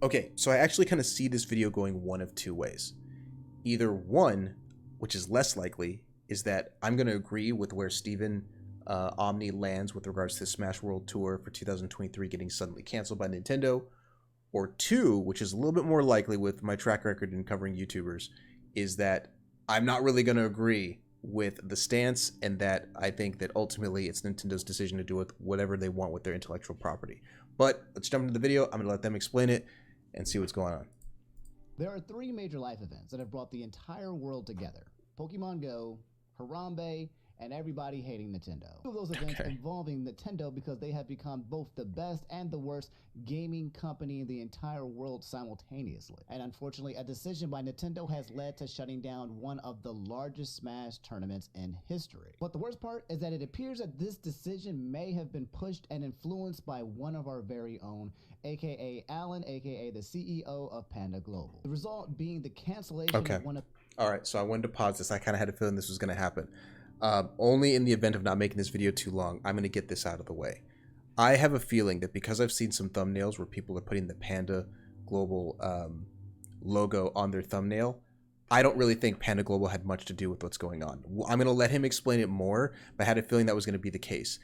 Okay, so I actually kind of see this video going one of two ways. Either one, which is less likely, is that I'm going to agree with where Steven Omni lands with regards to Smash World Tour for 2023 getting suddenly canceled by Nintendo. Or two, which is a little bit more likely with my track record in covering YouTubers, is that I'm not really going to agree with the stance, and that I think that ultimately it's Nintendo's decision to do with whatever they want with their intellectual property. But let's jump into the video. I'm going to let them explain it and see what's going on. There are three major life events that have brought the entire world together: Pokemon Go, Harambe, and everybody hating Nintendo. Two of those events involving Nintendo because they have become both the best and the worst gaming company in the entire world simultaneously. And unfortunately, a decision by Nintendo has led to shutting down one of the largest Smash tournaments in history. But the worst part is that it appears that this decision may have been pushed and influenced by one of our very own, aka Alan, aka the CEO of Panda Global. The result being the cancellation of one of... All right, so I wanted to pause this. I kind of had a feeling this was going to happen. Only in the event of not making this video too long, I'm going to get this out of the way. I have a feeling that because I've seen some thumbnails where people are putting the Panda Global logo on their thumbnail, I don't really think Panda Global had much to do with what's going on. I'm going to let him explain it more, but I had a feeling that was going to be the case.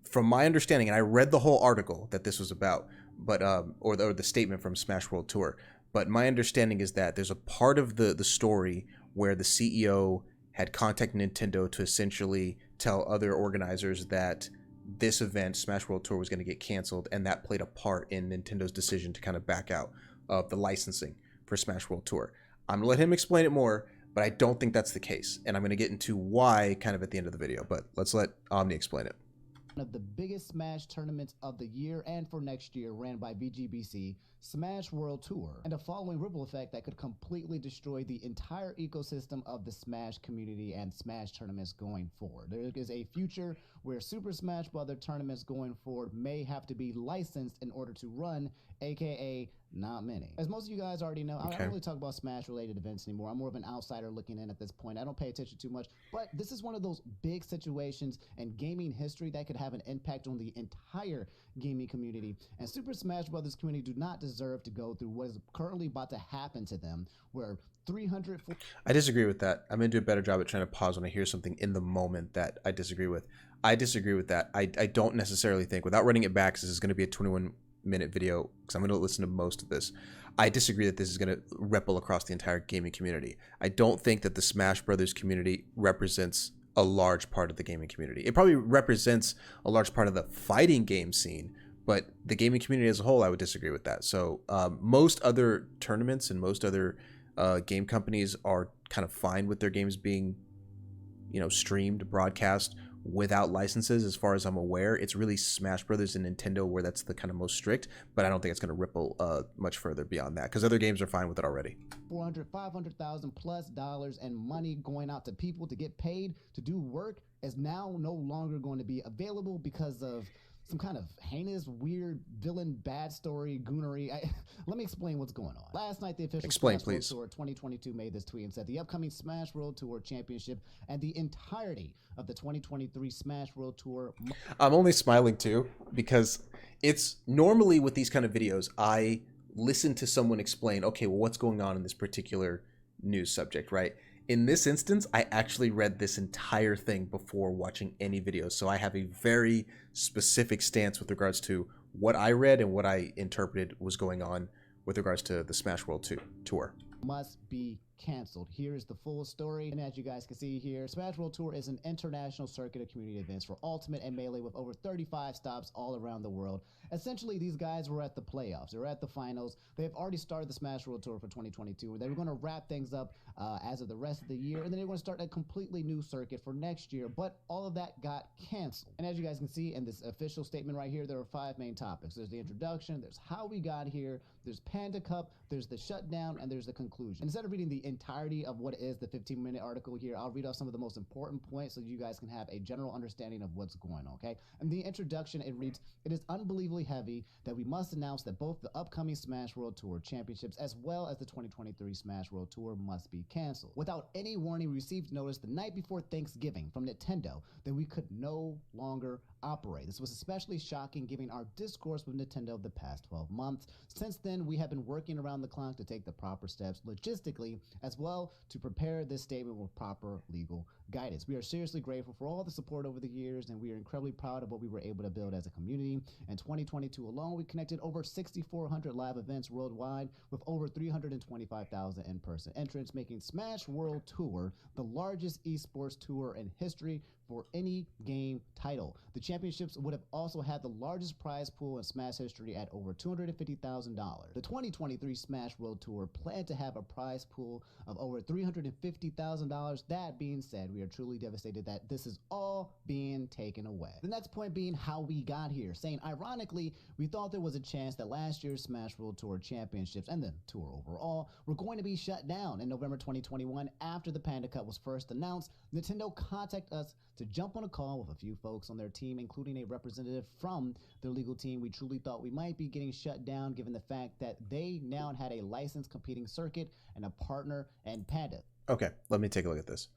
From my understanding, and I read the whole article that this was about, but or the statement from Smash World Tour, but my understanding is that there's a part of the story where the CEO had contacted Nintendo to essentially tell other organizers that this event, Smash World Tour, was going to get canceled, and that played a part in Nintendo's decision to kind of back out of the licensing for Smash World Tour. I'm going to let him explain it more, but I don't think that's the case, and I'm going to get into why kind of at the end of the video, but let's let Omni explain it. One of the biggest Smash tournaments of the year and for next year, ran by VGBC, Smash World Tour, and a following ripple effect that could completely destroy the entire ecosystem of the Smash community and Smash tournaments going forward. There is a future where Super Smash Bros. Tournaments going forward may have to be licensed in order to run, aka not many. As most of you guys already know, I don't really talk about Smash related events anymore. I'm more of an outsider looking in at this point. I don't pay attention too much, but this is one of those big situations in gaming history that could have an impact on the entire gaming community. And Super Smash Bros. Community do not deserve to go through what is currently about to happen to them, where 300... I disagree with that. I'm going to do a better job at trying to pause when I hear something in the moment that I disagree with. I disagree with that. I don't necessarily think, without running it back, because this is going to be a 21-minute video, because I'm going to listen to most of this, I disagree that this is going to ripple across the entire gaming community. I don't think that the Smash Brothers community represents a large part of the gaming community. It probably represents a large part of the fighting game scene, but the gaming community as a whole, I would disagree with that. So most other tournaments and most other game companies are kind of fine with their games being, streamed, broadcast without licenses. As far as I'm aware, it's really Smash Brothers and Nintendo where that's the kind of most strict, but I don't think it's going to ripple much further beyond that, because other games are fine with it already. $400,000-$500,000 plus and money going out to people to get paid to do work is now no longer going to be available because of some kind of heinous, weird, villain, bad story, goonery. Let me explain what's going on. Last night, the official Smash World Tour 2022 made this tweet and said the upcoming Smash World Tour Championship and the entirety of the 2023 Smash World Tour... I'm only smiling too, because it's normally with these kind of videos, I listen to someone explain, okay, well, what's going on in this particular news subject, right? In this instance, I actually read this entire thing before watching any videos, so I have a very specific stance with regards to what I read and what I interpreted was going on with regards to the Smash World Tour. Must be canceled. Here's the full story, and as you guys can see here, Smash World Tour is an international circuit of community events for Ultimate and Melee with over 35 stops all around the world. Essentially, these guys were at the playoffs. They were at the finals. They've already started the Smash World Tour for 2022, where they were going to wrap things up as of the rest of the year, and then they were going to start a completely new circuit for next year, but all of that got canceled. And as you guys can see in this official statement right here, there are 5 main topics. There's the introduction, there's how we got here, there's Panda Cup, there's the shutdown, and there's the conclusion. Instead of reading the entirety of what is the 15-minute article here, I'll read off some of the most important points so you guys can have a general understanding of what's going on, okay? In the introduction, it reads, "It is unbelievably heavy that we must announce that both the upcoming Smash World Tour Championships as well as the 2023 Smash World Tour must be canceled. Without any warning, we received notice the night before Thanksgiving from Nintendo that we could no longer operate. This was especially shocking given our discourse with Nintendo of the past 12 months. Since then, we have been working around the clock to take the proper steps logistically as well to prepare this statement with proper legal guidance. We are seriously grateful for all the support over the years, and we are incredibly proud of what we were able to build as a community. In 2022 alone, we connected over 6,400 live events worldwide with over 325,000 in-person entrants, making Smash World Tour the largest esports tour in history for any game title. The championships would have also had the largest prize pool in Smash history at over $250,000. The 2023 Smash World Tour planned to have a prize pool of over $350,000. That being said, we are truly devastated that this is all being taken away. The next point being how we got here, saying ironically, we thought there was a chance that last year's Smash World Tour championships and the tour overall were going to be shut down in November 2021 after the Panda Cup was first announced. Nintendo contacted us to jump on a call with a few folks on their team, including a representative from their legal team. We truly thought we might be getting shut down given the fact that they now had a licensed competing circuit and a partner and Panda. Okay, let me take a look at this.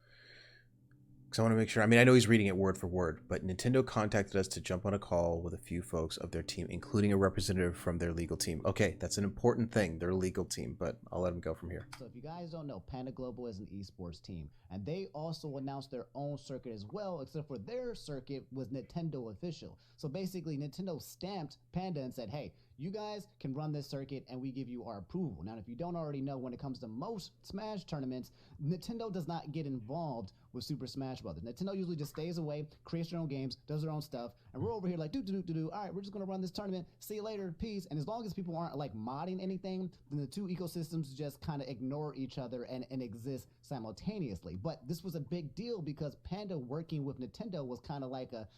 Because I want to make sure. I mean, I know he's reading it word for word, but Nintendo contacted us to jump on a call with a few folks of their team, including a representative from their legal team. Okay, that's an important thing, their legal team, but I'll let him go from here. So if you guys don't know, Panda Global is an esports team, and they also announced their own circuit as well, except for their circuit was Nintendo official. So basically, Nintendo stamped Panda and said, hey, you guys can run this circuit and we give you our approval. Now, if you don't already know, when it comes to most Smash tournaments, Nintendo does not get involved with Super Smash Brothers. Nintendo usually just stays away, creates their own games, does their own stuff, and we're over here like, all right, we're just gonna run this tournament, see you later, peace. And as long as people aren't like modding anything, then the two ecosystems just kind of ignore each other and exist simultaneously. But this was a big deal because Panda working with Nintendo was kind of like a,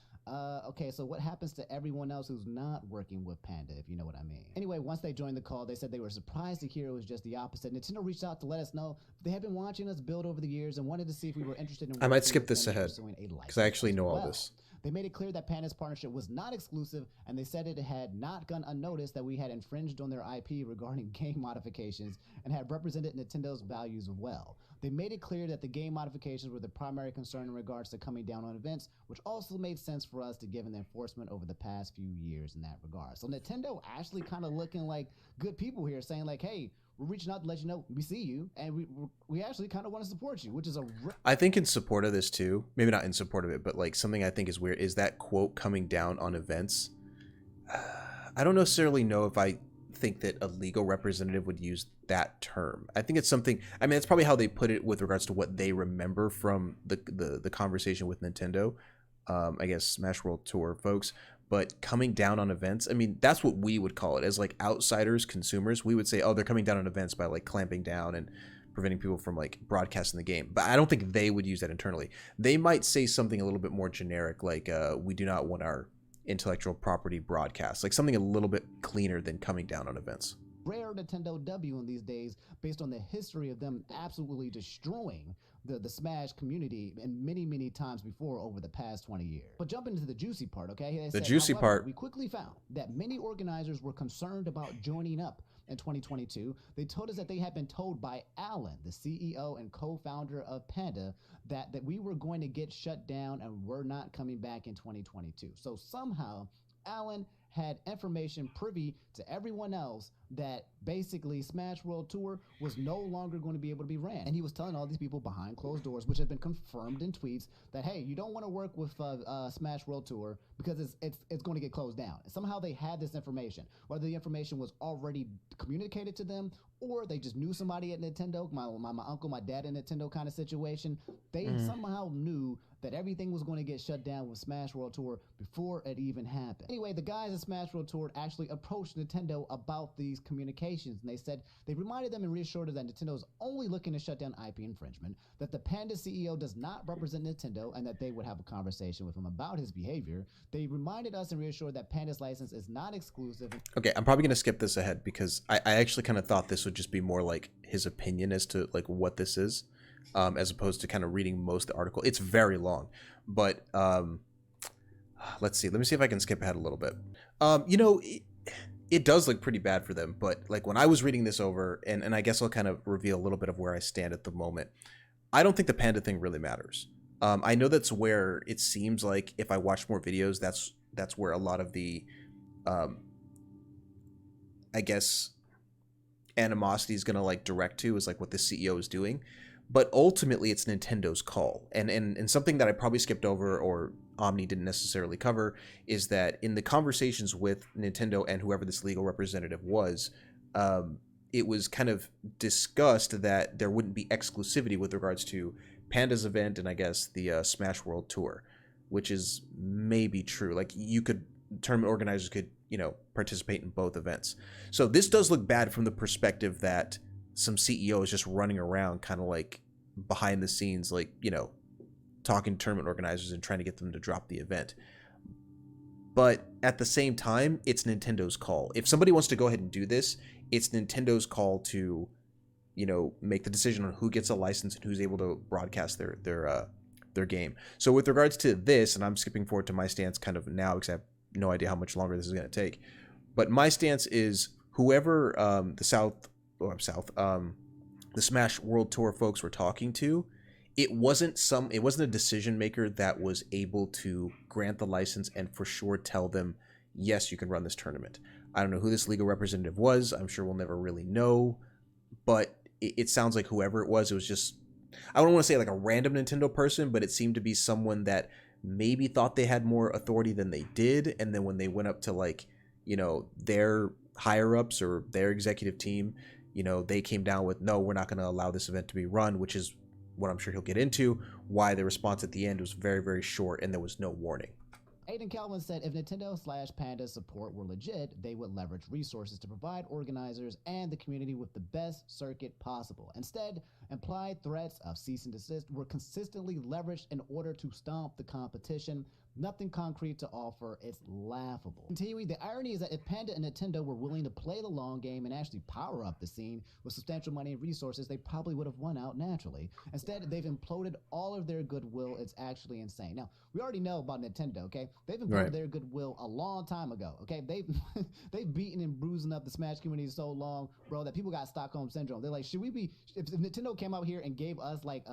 okay, so what happens to everyone else who's not working with Panda, if you know what I mean? Anyway, once they joined the call, they said they were surprised to hear it was just the opposite. Nintendo reached out to let us know they had been watching us build over the years and wanted to see if we were interested in. I might skip this ahead because I actually know all this. They made it clear that Panda's partnership was not exclusive, and they said it had not gone unnoticed that we had infringed on their IP regarding game modifications and had represented Nintendo's values well. They made it clear that the game modifications were the primary concern in regards to coming down on events, which also made sense for us to given the enforcement over the past few years in that regard. So Nintendo actually kind of looking like good people here, saying like, hey, we're reaching out to let you know we see you, and we actually kind of want to support you, which is a... I think in support of this too, maybe not in support of it, but like something I think is weird is that quote coming down on events. I don't necessarily know if I think that a legal representative would use that term. I think it's something, I mean, it's probably how they put it with regards to what they remember from the conversation with Nintendo, I guess Smash World Tour folks. But coming down on events, I mean, that's what we would call it as like outsiders, consumers. We would say, oh, they're coming down on events by like clamping down and preventing people from like broadcasting the game. But I don't think they would use that internally. They might say something a little bit more generic, like we do not want our intellectual property broadcast, like something a little bit cleaner than coming down on events. Rare Nintendo W in these days based on the history of them absolutely destroying the Smash community and many times before over the past 20 years. But jumping into the juicy part, okay? The juicy part. We quickly found that many organizers were concerned about joining up in 2022. They told us that they had been told by Alan, the CEO and co-founder of Panda, that we were going to get shut down and we're not coming back in 2022. So somehow Alan had information privy to everyone else that basically Smash World Tour was no longer going to be able to be ran. And he was telling all these people behind closed doors, which had been confirmed in tweets, that, hey, you don't want to work with Smash World Tour because it's going to get closed down. And somehow they had this information, whether the information was already communicated to them or they just knew somebody at Nintendo, my uncle, my dad at Nintendo kind of situation. They somehow knew that everything was going to get shut down with Smash World Tour before it even happened. Anyway, the guys at Smash World Tour actually approached Nintendo about these communications, and they said they reminded them and reassured them that Nintendo is only looking to shut down IP infringement, that the Panda CEO does not represent Nintendo, and that they would have a conversation with him about his behavior. They reminded us and reassured that Panda's license is not exclusive. Okay, I'm probably going to skip this ahead because I actually kind of thought this would just be more like his opinion as to like what this is. As opposed to kind of reading most of the article. It's very long, but let's see. Let me see if I can skip ahead a little bit. You know, it does look pretty bad for them, but like when I was reading this over, and I guess I'll kind of reveal a little bit of where I stand at the moment, I don't think the Panda thing really matters. I know that's where it seems like if I watch more videos, that's where a lot of the, um, I guess, animosity is gonna like direct to, is like what the CEO is doing. But ultimately, it's Nintendo's call, and something that I probably skipped over or Omni didn't necessarily cover is that in the conversations with Nintendo and whoever this legal representative was, it was kind of discussed that there wouldn't be exclusivity with regards to Panda's event and I guess the Smash World Tour, which is maybe true. Like you could, tournament organizers could, participate in both events. So this does look bad from the perspective that some CEO is just running around kind of like behind the scenes, like, talking to tournament organizers and trying to get them to drop the event. But at the same time, it's Nintendo's call. If somebody wants to go ahead and do this, it's Nintendo's call to, make the decision on who gets a license and who's able to broadcast their game. So with regards to this, and I'm skipping forward to my stance kind of now because I have no idea how much longer this is going to take, but my stance is whoever the Smash World Tour folks were talking to, it wasn't a decision maker that was able to grant the license and for sure tell them, yes, you can run this tournament. I don't know who this legal representative was. I'm sure we'll never really know, but it sounds like whoever it was just, I don't want to say like a random Nintendo person, but it seemed to be someone that maybe thought they had more authority than they did. And then when they went up to like, their higher ups or their executive team, they came down with, no, we're not going to allow this event to be run, which is what I'm sure he'll get into, why the response at the end was very, very short and there was no warning. Aiden Calvin said if Nintendo/Panda's support were legit, they would leverage resources to provide organizers and the community with the best circuit possible. Instead, implied threats of cease and desist were consistently leveraged in order to stomp the competition. Nothing concrete to offer. It's laughable. Continuing, the irony is that if Panda and Nintendo were willing to play the long game and actually power up the scene with substantial money and resources, they probably would have won out naturally. Instead, they've imploded all of their goodwill. It's actually insane. Now, we already know about Nintendo, okay? They've imploded their goodwill a long time ago, okay? They've beaten and bruising up the Smash community so long, bro, that people got Stockholm Syndrome. They're like, should we be, if Nintendo came out here and gave us like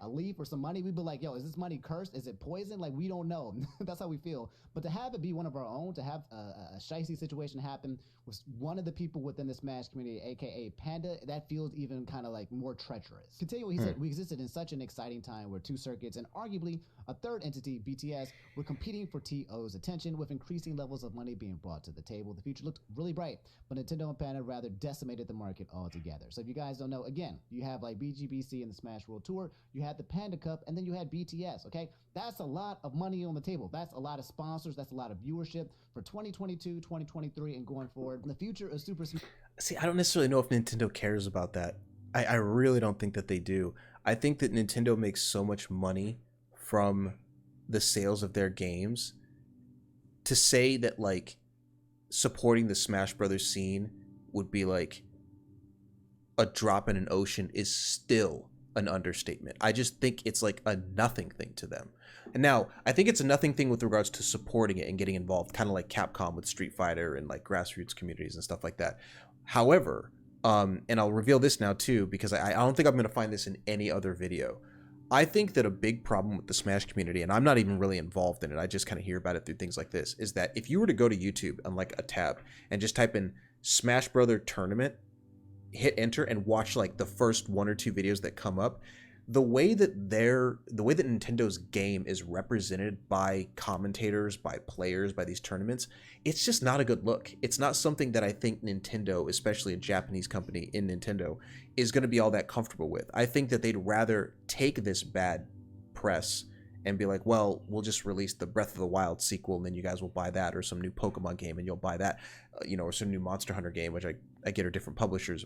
a leaf or some money, we'd be like, yo, is this money cursed? Is it poison? Like, we don't know. That's how we feel. But to have it be one of our own, to have a shicey situation happen with one of the people within the Smash community, aka Panda, that feels even kind of like more treacherous. Continuing, he said, we existed in such an exciting time where two circuits and arguably a third entity, BTS, were competing for TO's attention with increasing levels of money being brought to the table. The future looked really bright, but Nintendo and Panda rather decimated the market altogether. So if you guys don't know, again, you have like BGBC and the Smash World Tour, you had the Panda Cup, and then you had BTS, okay? That's a lot of money on the table. That's a lot of sponsors. That's a lot of viewership for 2022, 2023, and going forward. The future of Super Smash. See, I don't necessarily know if Nintendo cares about that. I really don't think that they do. I think that Nintendo makes so much money from the sales of their games. To say that, like, supporting the Smash Brothers scene would be like a drop in an ocean is still an understatement. I just think it's like a nothing thing to them. And now, I think it's a nothing thing with regards to supporting it and getting involved, kind of like Capcom with Street Fighter and like grassroots communities and stuff like that. However, and I'll reveal this now too, because I don't think I'm going to find this in any other video. I think that a big problem with the Smash community, and I'm not even really involved in it, I just kind of hear about it through things like this, is that if you were to go to YouTube and like a tab and just type in Smash Brother Tournament, hit enter and watch like the first one or two videos that come up, the way that Nintendo's game is represented by commentators, by players, by these tournaments, it's just not a good look. It's not something that I think Nintendo, especially a Japanese company in Nintendo, is going to be all that comfortable with. I think that they'd rather take this bad press and be like, well, we'll just release the Breath of the Wild sequel and then you guys will buy that, or some new Pokemon game and you'll buy that, or some new Monster Hunter game, which I get are different publishers,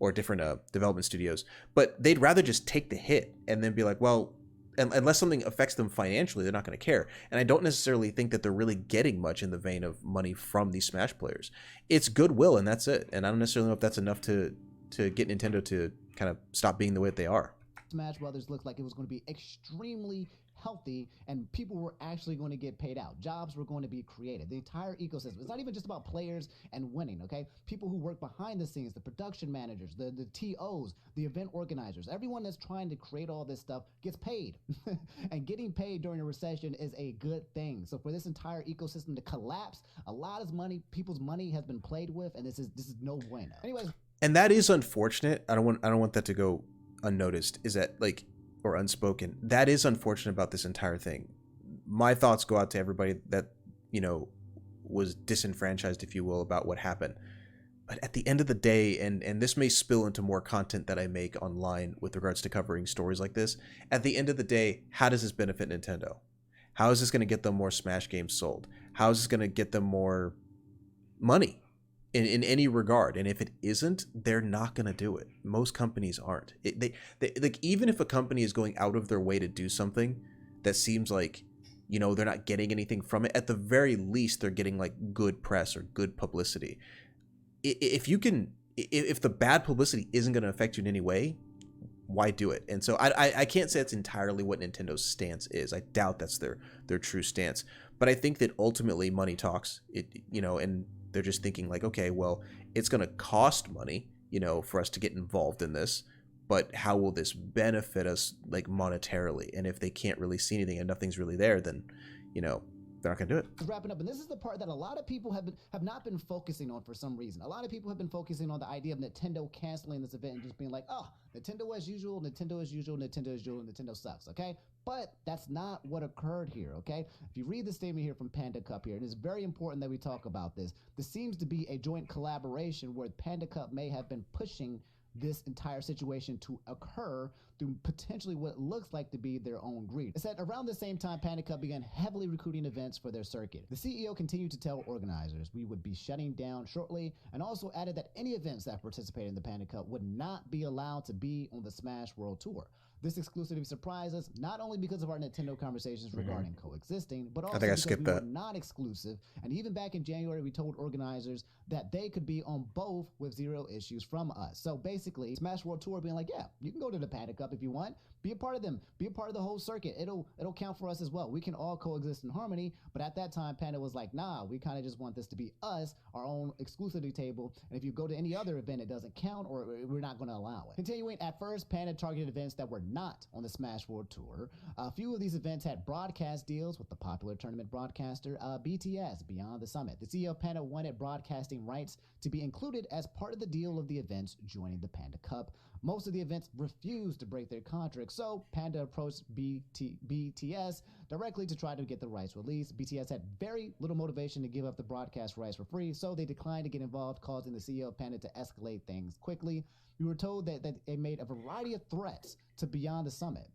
or different development studios. But they'd rather just take the hit and then be like, well, unless something affects them financially, they're not going to care. And I don't necessarily think that they're really getting much in the vein of money from these Smash players. It's goodwill and that's it. And I don't necessarily know if that's enough to get Nintendo to kind of stop being the way that they are. Smash Brothers looked like it was going to be extremely healthy, and people were actually going to get paid out. Jobs were going to be created. The entire ecosystem. It's not even just about players and winning, okay? People who work behind the scenes, the production managers, the TOs, the event organizers, everyone that's trying to create all this stuff gets paid. And getting paid during a recession is a good thing. So for this entire ecosystem to collapse, a lot of money, people's money has been played with, and this is no bueno. Anyways. And that is unfortunate. I don't want that to go unnoticed. Is that like, or unspoken? That is unfortunate about this entire thing. My thoughts go out to everybody that, you know, was disenfranchised, if you will, about what happened. But at the end of the day, and this may spill into more content that I make online with regards to covering stories like this, at the end of the day, how does this benefit Nintendo? How is this going to get them more Smash games sold? How is this going to get them more money in any regard? And if it isn't, they're not going to do it. Most companies aren't. They like, even if a company is going out of their way to do something that seems like, you know, they're not getting anything from it, at the very least they're getting like good press or good publicity. If the bad publicity isn't going to affect you in any way, why do it? And so I can't say it's entirely what Nintendo's stance is. I doubt that's their true stance. But I think that ultimately money talks. And they're just thinking like, okay, well, it's going to cost money, you know, for us to get involved in this. But how will this benefit us, like, monetarily? And if they can't really see anything and nothing's really there, then, you know, they're not gonna do it. Wrapping up, and this is the part that a lot of people have not been focusing on for some reason. A lot of people have been focusing on the idea of Nintendo canceling this event and just being like, oh, Nintendo as usual, Nintendo as usual, Nintendo as usual, Nintendo sucks, okay? But that's not what occurred here, okay? If you read the statement here from Panda Cup here, and it's very important that we talk about this, this seems to be a joint collaboration where Panda Cup may have been pushing this entire situation to occur through potentially what looks like to be their own greed. It said around the same time, Panda Cup began heavily recruiting events for their circuit. The CEO continued to tell organizers we would be shutting down shortly, and also added that any events that participated in the Panda Cup would not be allowed to be on the Smash World Tour. This exclusivity surprised us, not only because of our Nintendo conversations regarding coexisting, but also because we were not exclusive. And even back in January, we told organizers that they could be on both with zero issues from us. So basically, Smash World Tour being like, yeah, you can go to the Panda Cup if you want. Be a part of them. Be a part of the whole circuit. It'll count for us as well. We can all coexist in harmony. But at that time, Panda was like, nah, we kind of just want this to be us, our own exclusivity table. And if you go to any other event, it doesn't count, or we're not going to allow it. Continuing, at first, Panda targeted events that were not on the Smash World Tour. A few of these events had broadcast deals with the popular tournament broadcaster BTS, Beyond the Summit. The CEO of Panda wanted broadcasting rights to be included as part of the deal of the events joining the Panda Cup. Most of the events refused to break their contract, so Panda approached BTS directly to try to get the rights released. BTS had very little motivation to give up the broadcast rights for free, so they declined to get involved, causing the CEO of Panda to escalate things quickly. We were told that they made a variety of threats to Beyond the Summit,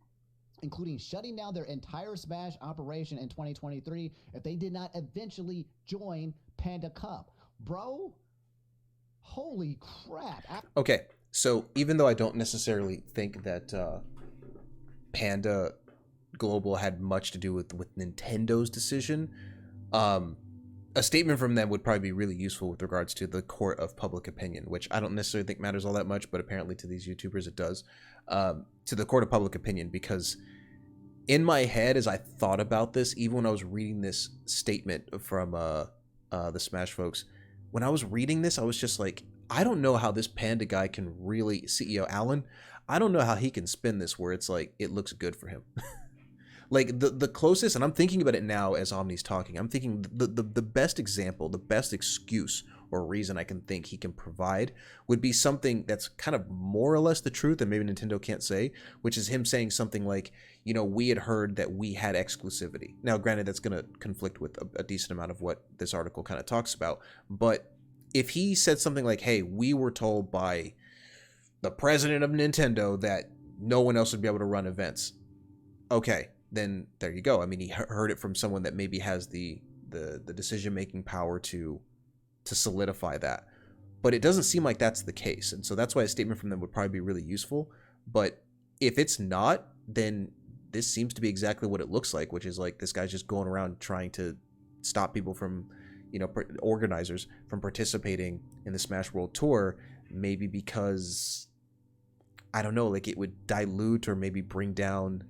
including shutting down their entire Smash operation in 2023 if they did not eventually join Panda Cup. Bro, holy crap. Okay, so even though I don't necessarily think that Panda Global had much to do with Nintendo's decision, a statement from them would probably be really useful with regards to the court of public opinion, which I don't necessarily think matters all that much, but apparently to these YouTubers it does. To the court of public opinion, because in my head, as I thought about this, even when I was reading this statement from the Smash folks, when I was reading this, I was just like, I don't know how this Panda guy can really, CEO Allen, I don't know how he can spin this where it's like, it looks good for him. Like the closest, and I'm thinking about it now as Omni's talking, I'm thinking the best example, the best excuse or reason I can think he can provide would be something that's kind of more or less the truth, and maybe Nintendo can't say, which is him saying something like, you know, we had heard that we had exclusivity. Now, granted, that's going to conflict with a decent amount of what this article kind of talks about, but if he said something like, hey, we were told by the president of Nintendo that no one else would be able to run events, okay, then there you go. I mean, he heard it from someone that maybe has the decision-making power to solidify that. But it doesn't seem like that's the case. And so that's why a statement from them would probably be really useful. But if it's not, then this seems to be exactly what it looks like, which is like this guy's just going around trying to stop people from, you know, organizers from participating in the Smash World Tour, maybe because, I don't know, like it would dilute or maybe bring down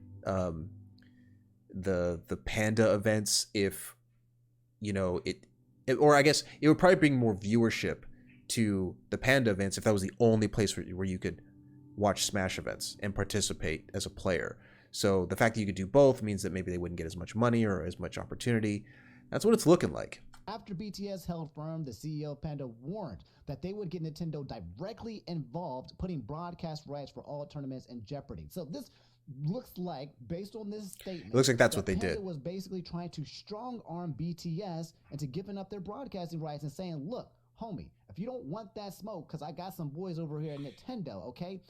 the Panda events if, you know, or I guess it would probably bring more viewership to the Panda events if that was the only place where you could watch Smash events and participate as a player. So the fact that you could do both means that maybe they wouldn't get as much money or as much opportunity. That's what it's looking like. After BTS held firm, the CEO of Panda warned that they would get Nintendo directly involved, putting broadcast rights for all tournaments in jeopardy. So this looks like, based on this statement, It looks like that's what they Panda did. was basically trying to strong arm BTS into giving up their broadcasting rights and saying, look, homie, if you don't want that smoke, because I got some boys over here at Nintendo, okay,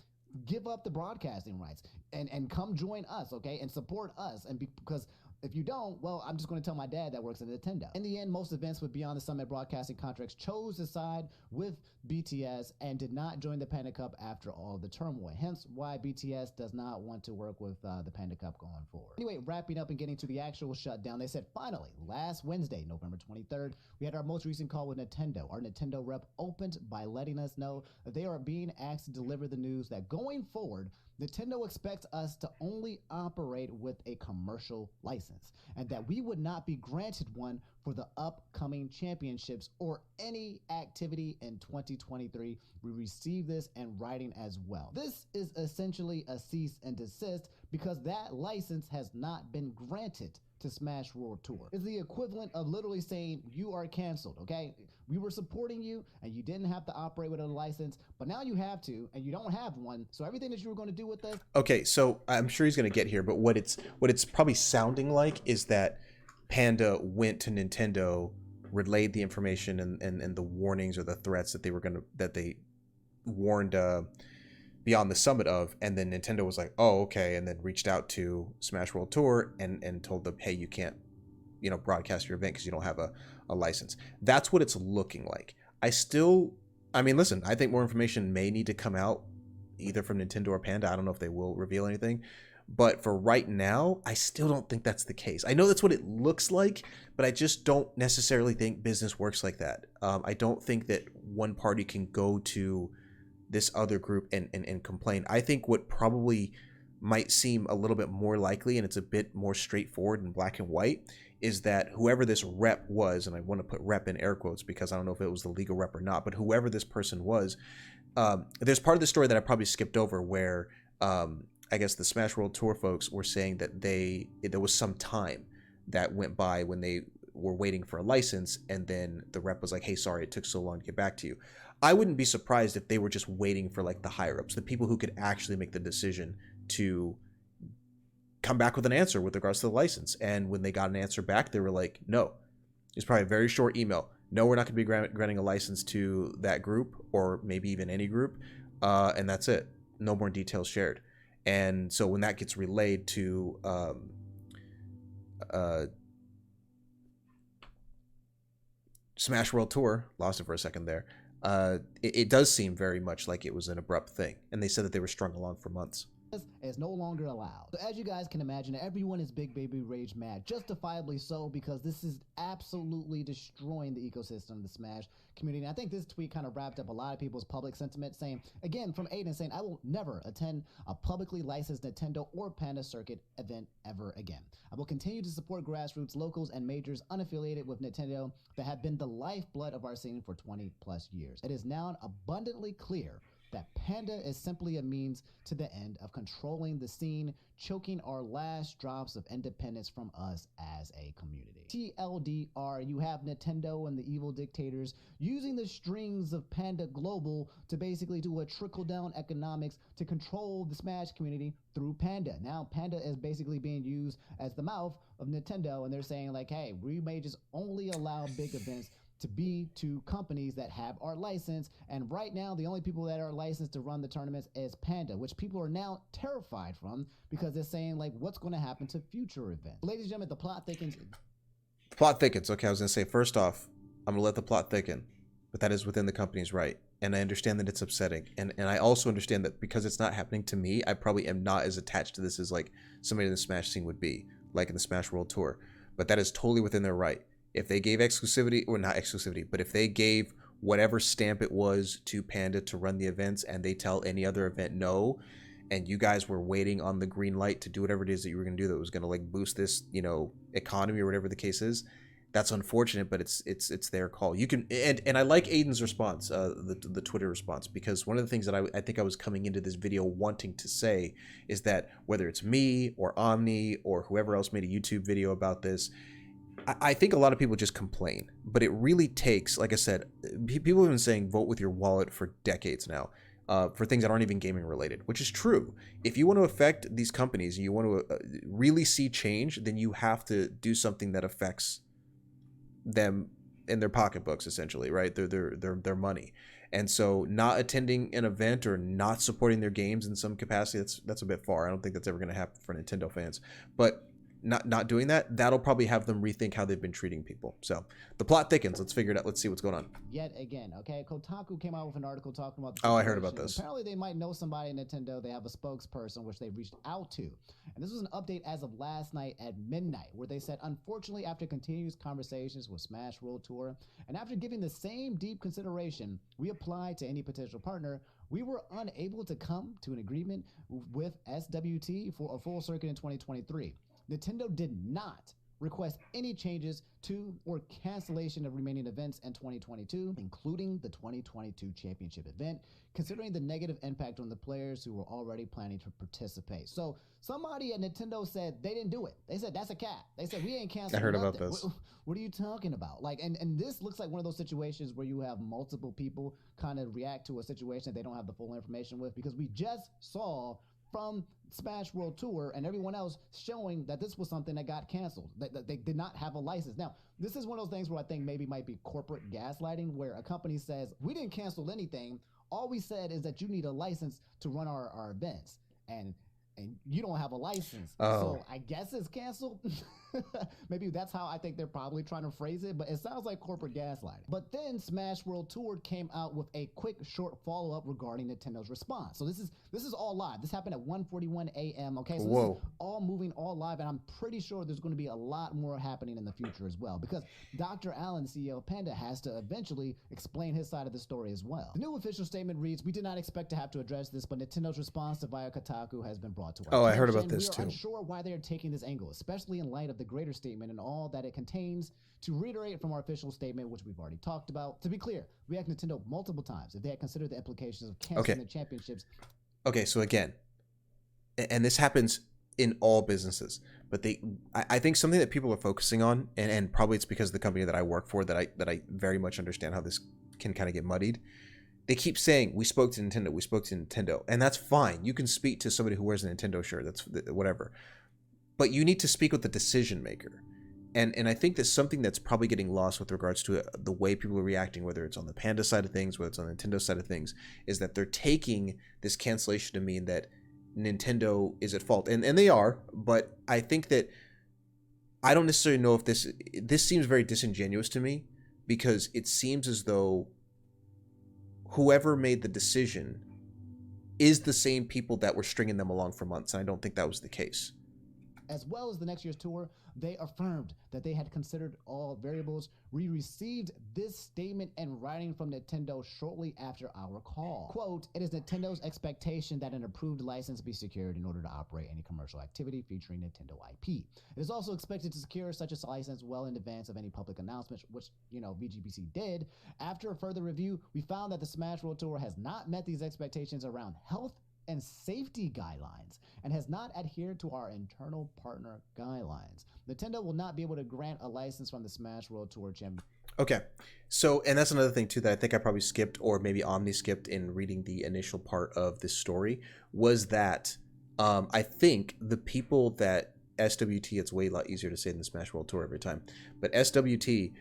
give up the broadcasting rights and come join us, okay, and support us. And because if you don't, well, I'm just going to tell my dad that works at Nintendo. In the end, most events with Beyond the Summit broadcasting contracts chose to side with BTS and did not join the Panda Cup after all the turmoil. Hence why BTS does not want to work with the Panda Cup going forward. Anyway, wrapping up and getting to the actual shutdown, they said finally, last Wednesday, November 23rd, we had our most recent call with Nintendo. Our Nintendo rep opened by letting us know that they are being asked to deliver the news that going forward, Nintendo expects us to only operate with a commercial license and that we would not be granted one for the upcoming championships or any activity in 2023. We received this in writing as well. This is essentially a cease and desist because that license has not been granted to Smash World Tour. It's the equivalent of literally saying you are canceled, okay? We were supporting you and you didn't have to operate with a license, but now you have to and you don't have one. So everything that you were going to do with us. Okay, so I'm sure he's going to get here, but what it's probably sounding like is that Panda went to Nintendo, relayed the information and the warnings or the threats that they warned Beyond the Summit of, and then Nintendo was like, oh, okay, and then reached out to Smash World Tour and told them, hey, you can't, you know, broadcast your event because you don't have a license. That's what it's looking like. I mean, listen, I think more information may need to come out either from Nintendo or Panda. I don't know if they will reveal anything. But for right now, I still don't think that's the case. I know that's what it looks like, but I just don't necessarily think business works like that. I don't think that one party can go to this other group and complain. I think what probably might seem a little bit more likely, and it's a bit more straightforward and black and white, is that whoever this rep was, and I want to put rep in air quotes because I don't know if it was the legal rep or not, but whoever this person was, there's part of the story that I probably skipped over where I guess the Smash World Tour folks were saying that there was some time that went by when they were waiting for a license, and then the rep was like, hey, sorry, it took so long to get back to you. I wouldn't be surprised if they were just waiting for like the higher ups, the people who could actually make the decision to come back with an answer with regards to the license. And when they got an answer back, they were like, no. It's probably a very short email. No, we're not going to be granting a license to that group or maybe even any group. And that's it. No more details shared. And so when that gets relayed to Smash World Tour, lost it for a second there, it does seem very much like it was an abrupt thing. And they said that they were strung along for months. Is no longer allowed. So as you guys can imagine, everyone is big baby rage mad, justifiably so, because this is absolutely destroying the ecosystem of the Smash community. And I think this tweet kind of wrapped up a lot of people's public sentiment, saying, again, from Aiden saying, I will never attend a publicly licensed Nintendo or Panda Circuit event ever again. I will continue to support grassroots, locals, and majors unaffiliated with Nintendo that have been the lifeblood of our scene for 20 plus years. It is now abundantly clear that Panda is simply a means to the end of controlling the scene, choking our last drops of independence from us as a community. TLDR, you have Nintendo and the evil dictators using the strings of Panda Global to basically do a trickle-down economics to control the Smash community through Panda. Now, Panda is basically being used as the mouth of Nintendo, and they're saying like, hey, we may just only allow big events to be to companies that have our license, and right now the only people that are licensed to run the tournaments is Panda, which people are now terrified from because they're saying like, what's going to happen to future events? Ladies and gentlemen, the plot thickens. The plot thickens. Okay, I was going to say, first off, I'm going to let the plot thicken, but that is within the company's right, and I understand that it's upsetting, and I also understand that because it's not happening to me, I probably am not as attached to this as like somebody in the Smash scene would be, like in the Smash World Tour, but that is totally within their right. If they gave exclusivity, or not exclusivity, but if they gave whatever stamp it was to Panda to run the events and they tell any other event no, and you guys were waiting on the green light to do whatever it is that you were going to do that was going to like boost this, you know, economy or whatever the case is, that's unfortunate, but it's their call. You can, and I like Aiden's response, the Twitter response, because one of the things that I think I was coming into this video wanting to say is that whether it's me or Omni or whoever else made a YouTube video about this, I think a lot of people just complain, but it really takes, like I said, people have been saying vote with your wallet for decades now. For things that aren't even gaming related, which is true. If you want to affect these companies and you want to really see change, then you have to do something that affects them in their pocketbooks, essentially, right? Their money. And so not attending an event or not supporting their games in some capacity, that's a bit far. I don't think that's ever going to happen for Nintendo fans. But not doing that, that'll probably have them rethink how they've been treating people. So the plot thickens. Let's figure it out. Let's see what's going on. Yet again, okay, Kotaku came out with an article talking about the Oh, I heard about this. Apparently they might know somebody in Nintendo. They have a spokesperson which they've reached out to, and this was an update as of last night at midnight, where they said, unfortunately, after continuous conversations with Smash World Tour and after giving the same deep consideration we applied to any potential partner, we were unable to come to an agreement with SWT for a full circuit in 2023. Nintendo did not request any changes to or cancellation of remaining events in 2022, including the 2022 championship event, considering the negative impact on the players who were already planning to participate. So somebody at Nintendo said they didn't do it. They said that's a cap. They said we ain't canceling. I heard nothing. about this. What are you talking about? Like, and this looks like one of those situations where you have multiple people kind of react to a situation that they don't have the full information with, because we just saw from Smash World Tour and everyone else showing that this was something that got canceled, that they did not have a license. Now, this is one of those things where I think maybe might be corporate gaslighting, where a company says, we didn't cancel anything. All we said is that you need a license to run our events. And you don't have a license. Oh. So I guess it's canceled. Maybe that's how I think they're probably trying to phrase it, but it sounds like corporate gaslighting. But then Smash World Tour came out with a quick, short follow-up regarding Nintendo's response. So this is all live. This happened at 1:41 a.m. Okay, so Whoa. This is all moving, all live, and I'm pretty sure there's going to be a lot more happening in the future as well, because Dr. Allen, CEO of Panda, has to eventually explain his side of the story as well. The new official statement reads, "We did not expect to have to address this, but Nintendo's response to via Kotaku has been brought to our attention. I heard about this We too. are unsure why they are taking this angle, especially in light of the greater statement and all that it contains. To reiterate from our official statement, which we've already talked about, to be clear, we asked Nintendo multiple times if they had considered the implications of canceling the championships." Okay, so again, and this happens in all businesses, but I think something that people are focusing on, and probably it's because of the company that I work for that I very much understand how this can kind of get muddied. They keep saying, we spoke to Nintendo, and that's fine. You can speak to somebody who wears a Nintendo shirt, that's whatever. But you need to speak with the decision maker. And I think that's something that's probably getting lost with regards to the way people are reacting, whether it's on the Panda side of things, whether it's on the Nintendo side of things, is that they're taking this cancellation to mean that Nintendo is at fault. And they are, but I think that I don't necessarily know if this seems very disingenuous to me, because it seems as though whoever made the decision is the same people that were stringing them along for months, and I don't think that was the case. As well as the next year's tour, they affirmed that they had considered all variables. We received this statement in writing from Nintendo shortly after our call. Quote, "It is Nintendo's expectation that an approved license be secured in order to operate any commercial activity featuring Nintendo IP. It is also expected to secure such a license well in advance of any public announcement," which, VGBC did. "After a further review, we found that the Smash World Tour has not met these expectations around health and safety guidelines and has not adhered to our internal partner guidelines. Nintendo will not be able to grant a license from the Smash World Tour champion." Okay, so, and that's another thing too that I think I probably skipped, or maybe Omni skipped in reading the initial part of this story, was that I think the people that SWT, it's way a lot easier to say than Smash World Tour every time, but SWT,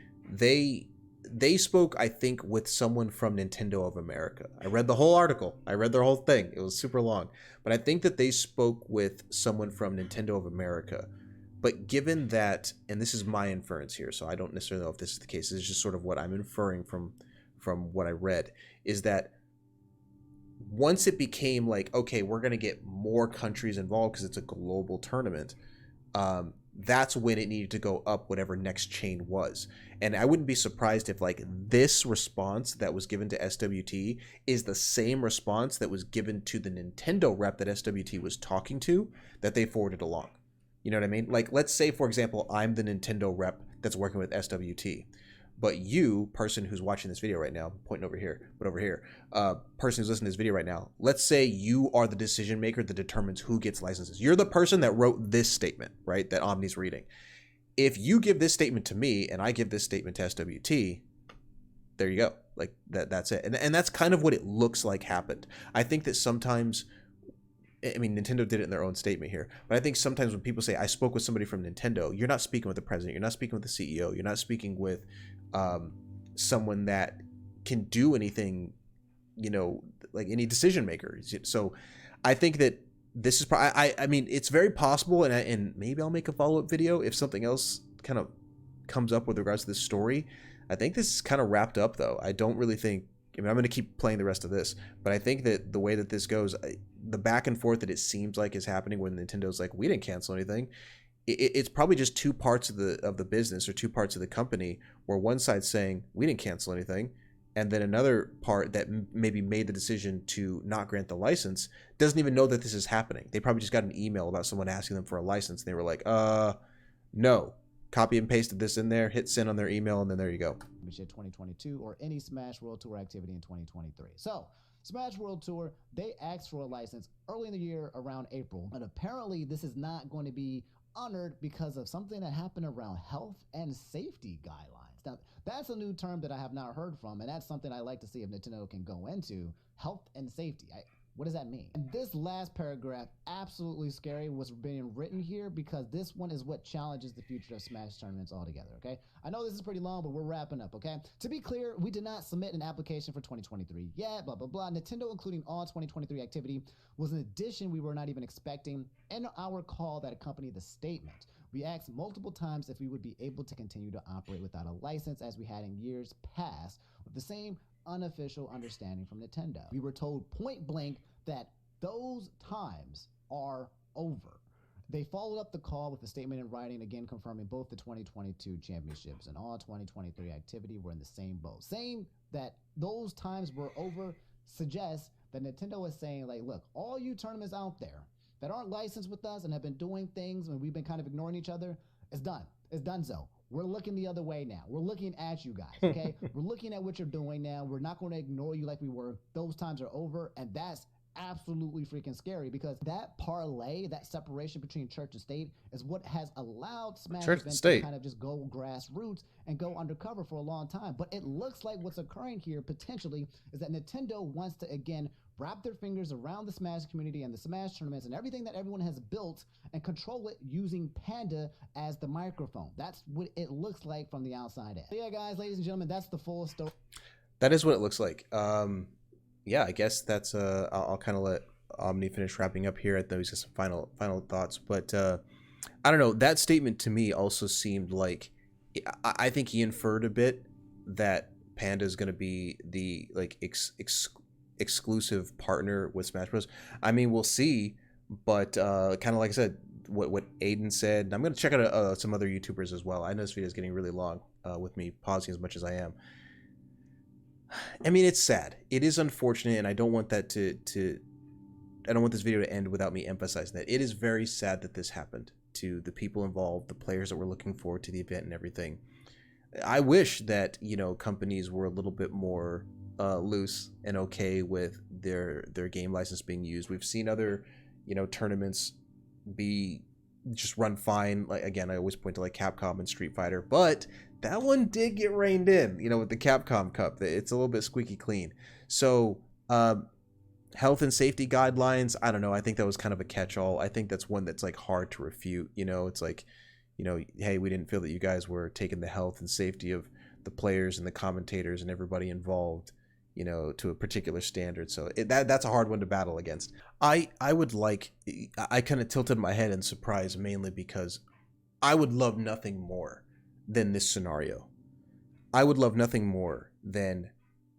they spoke, I think, with someone from Nintendo of America. I read the whole article. I read their whole thing. It was super long. But I think that they spoke with someone from Nintendo of America. But given that, and this is my inference here, so I don't necessarily know if this is the case. This is just sort of what I'm inferring from what I read, is that once it became like, okay, we're going to get more countries involved because it's a global tournament, that's when it needed to go up whatever next chain was. And I wouldn't be surprised if like this response that was given to SWT is the same response that was given to the Nintendo rep that SWT was talking to, that they forwarded along. You know what I mean? Like, let's say, for example, I'm the Nintendo rep that's working with SWT. But you, person who's watching this video right now, pointing over here, but over here, person who's listening to this video right now, let's say you are the decision maker that determines who gets licenses. You're the person that wrote this statement, right, that Omni's reading. If you give this statement to me and I give this statement to SWT, there you go. Like, that's it. And that's kind of what it looks like happened. I think that sometimes, I mean, Nintendo did it in their own statement here, but I think sometimes when people say, I spoke with somebody from Nintendo, you're not speaking with the president, you're not speaking with the CEO, you're not speaking with someone that can do anything, you know, like any decision maker. So I think that this is probably, I mean, it's very possible, and maybe I'll make a follow-up video if something else kind of comes up with regards to this story. I think this is kind of wrapped up, though. I don't really think, I mean, I'm going to keep playing the rest of this, but I think that the way that this goes, the back and forth that it seems like is happening when Nintendo's like, we didn't cancel anything. It's probably just two parts of the business or two parts of the company where one side's saying, we didn't cancel anything, and then another part that maybe made the decision to not grant the license doesn't even know that this is happening. They probably just got an email about someone asking them for a license, and they were like, no. Copy and pasted this in there, hit send on their email, and then there you go. 2022 or any Smash World Tour activity in 2023. So, Smash World Tour, they asked for a license early in the year around April, and apparently this is not going to be honored because of something that happened around health and safety guidelines. Now, that's a new term that I have not heard from, and that's something I like to see if Nintendo can go into, health and safety. What does that mean? And this last paragraph, absolutely scary, was being written here because this one is what challenges the future of Smash tournaments altogether, okay? I know this is pretty long, but we're wrapping up, okay? To be clear, we did not submit an application for 2023 yet, blah, blah, blah. Nintendo including all 2023 activity was an addition we were not even expecting in our call that accompanied the statement. We asked multiple times if we would be able to continue to operate without a license as we had in years past with the same unofficial understanding from Nintendo. We were told point blank that those times are over. They followed up the call with a statement in writing, again confirming both the 2022 championships and all 2023 activity were in the same boat. Saying that those times were over suggests that Nintendo is saying, like, look, all you tournaments out there that aren't licensed with us and have been doing things and we've been kind of ignoring each other, it's done. It's done so. We're looking the other way now. We're looking at you guys, okay? We're looking at what you're doing now. We're not going to ignore you like we were. Those times are over, and that's absolutely freaking scary because that parlay, that separation between church and state is what has allowed Smash events to kind of just go grassroots and go undercover for a long time. But it looks like what's occurring here potentially is that Nintendo wants to, again, wrap their fingers around the Smash community and the Smash tournaments and everything that everyone has built and control it using Panda as the microphone. That's what it looks like from the outside in. So yeah, guys, ladies and gentlemen, that's the full story. That is what it looks like. Yeah, I guess that's I'll kind of let Omni finish wrapping up here. I thought he's got some final thoughts, but I don't know. That statement to me also seemed like I think he inferred a bit that Panda is going to be the like exclusive partner with Smash Bros. I mean, we'll see, but kind of like I said, what Aiden said. I'm going to check out some other YouTubers as well. I know this video is getting really long with me pausing as much as I am. I mean, it's sad. It is unfortunate, and I don't want that I don't want this video to end without me emphasizing that. It is very sad that this happened to the people involved, the players that were looking forward to the event and everything. I wish that, you know, companies were a little bit more loose and okay with their game license being used. We've seen other, you know, tournaments be just run fine. Like, again, I always point to like Capcom and Street Fighter, but that one did get reined in, you know, with the Capcom Cup. It's a little bit squeaky clean. So health and safety guidelines, I don't know. I think that was kind of a catch-all. I think that's one that's like hard to refute. You know, it's like, you know, hey, we didn't feel that you guys were taking the health and safety of the players and the commentators and everybody involved, you know, to a particular standard. So that's a hard one to battle against. I kind of tilted my head in surprise, mainly because I would love nothing more than this scenario. I would love nothing more than,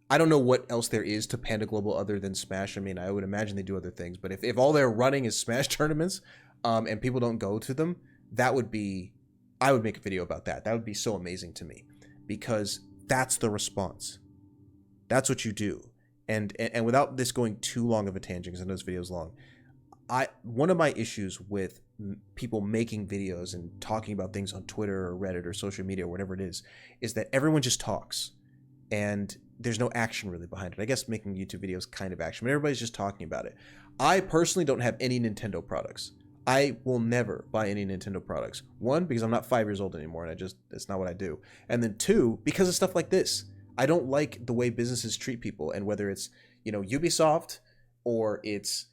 I don't know what else there is to Panda Global other than Smash. I mean, I would imagine they do other things, but if all they're running is Smash tournaments, and people don't go to them, that would be, I would make a video about that. That would be so amazing to me, because that's the response. That's what you do. And without this going too long of a tangent, because I know this video is long, one of my issues with people making videos and talking about things on Twitter or Reddit or social media or whatever it is that everyone just talks and there's no action really behind it. I guess making YouTube videos kind of action, but everybody's just talking about it. I personally don't have any Nintendo products. I will never buy any Nintendo products. One, because I'm not 5 years old anymore and it's not what I do. And then two, because of stuff like this. I don't like the way businesses treat people, and whether it's, Ubisoft or it's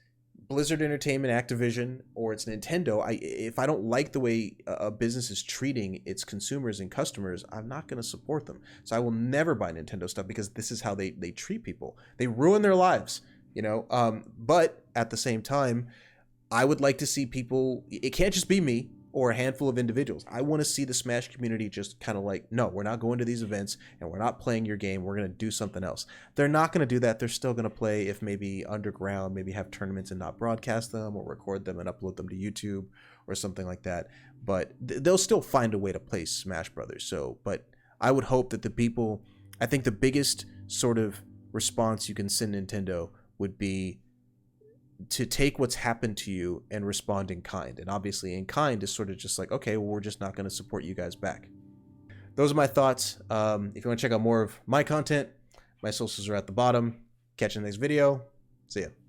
Blizzard Entertainment, Activision, or it's Nintendo, if I don't like the way a business is treating its consumers and customers, I'm not going to support them. So I will never buy Nintendo stuff, because this is how they treat people. They ruin their lives, but at the same time, I would like to see people, it can't just be me or a handful of individuals. I want to see the Smash community just kind of like, no, we're not going to these events and we're not playing your game. We're going to do something else. They're not going to do that. They're still going to play, if maybe underground, maybe have tournaments and not broadcast them, or record them and upload them to YouTube or something like that. But they'll still find a way to play Smash Brothers. But I would hope that I think the biggest sort of response you can send Nintendo would be to take what's happened to you and respond in kind. And obviously in kind is sort of just like, okay, well, we're just not going to support you guys back. Those are my thoughts. If you want to check out more of my content, my socials are at the bottom. Catch you in the next video. See ya.